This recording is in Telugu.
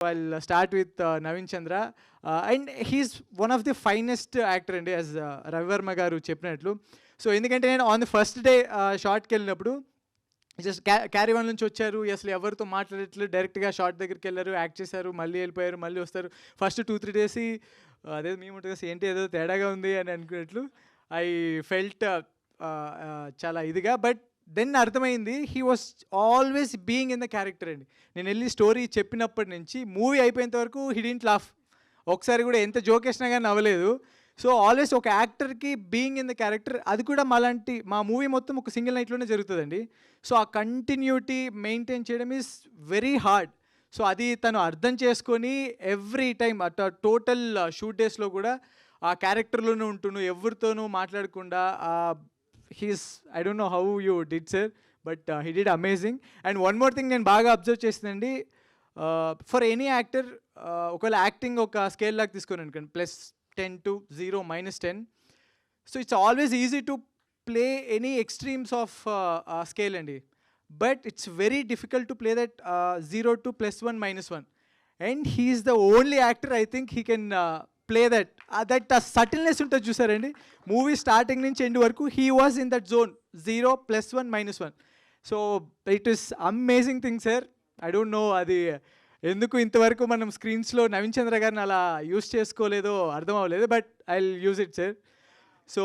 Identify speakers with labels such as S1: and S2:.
S1: I'll start with Naveen Chandra. And he's one of the finest actor అండి యాజ్ రవివర్మ గారు చెప్పినట్లు. సో ఎందుకంటే నేను ఆన్ ది ఫస్ట్ డే షార్ట్కి వెళ్ళినప్పుడు జస్ట్ క్యారీ వన్ నుంచి వచ్చారు, అసలు ఎవరితో మాట్లాడట్లేదు, డైరెక్ట్గా షార్ట్ దగ్గరికి వెళ్ళారు, యాక్ట్ చేశారు, మళ్ళీ వెళ్ళిపోయారు, మళ్ళీ వస్తారు. ఫస్ట్ 2-3 డేస్ అదే మేము ఉంటుంది ఏంటి ఏదో తేడాగా ఉంది అని అనుకున్నట్లు ఐ ఫెల్ట్ చాలా ఇదిగా. బట్ దెన్ అర్థమైంది he was always being in the character అండి. నేను వెళ్ళి స్టోరీ చెప్పినప్పటి నుంచి మూవీ అయిపోయేంత వరకు హీ డింట్ లాఫ్. ఒకసారి కూడా ఎంత జోక్ వేసినా కానీ నవ్వలేదు. సో ఆల్వేస్ ఒక యాక్టర్కి బీయింగ్ ఇన్ ద క్యారెక్టర్, అది కూడా మా మూవీ మొత్తం ఒక సింగిల్ నైట్లోనే జరుగుతుందండి. సో ఆ కంటిన్యూటీ మెయింటైన్ చేయడం ఈజ్ వెరీ హార్డ్. సో అది తను అర్థం చేసుకొని ఎవ్రీ టైం టోటల్ షూట్ డేస్లో కూడా ఆ క్యారెక్టర్లోనే ఉంటున్నాను, ఎవరితోనూ మాట్లాడకుండా. He's I don't know how you did sir, but he did amazing. And one more thing నేను బాగా అబ్జర్వ్ చేసిందండి, ఫర్ ఎనీ యాక్టర్ ఒకవేళ యాక్టింగ్ ఒక స్కేల్ లాగా తీసుకొని అనుకోండి, +10 to 0, -10. So it's always easy to play any extremes of scale అండి. But it's very difficult to play that 0 to +1, -1. And he's the only actor I think he can play that subtleness ఉంటుంది చూసారండి. మూవీ స్టార్టింగ్ నుంచి ఎండ్ వరకు he was in that zone 0, +1, -1. So it is amazing thing sir. I don't no అది ఎందుకు ఇంతవరకు మనం స్క్రీన్స్లో నవీన్ చంద్ర గారిని అలా యూస్ చేసుకోలేదో అర్థం అవ్వలేదు, but I will use it sir. So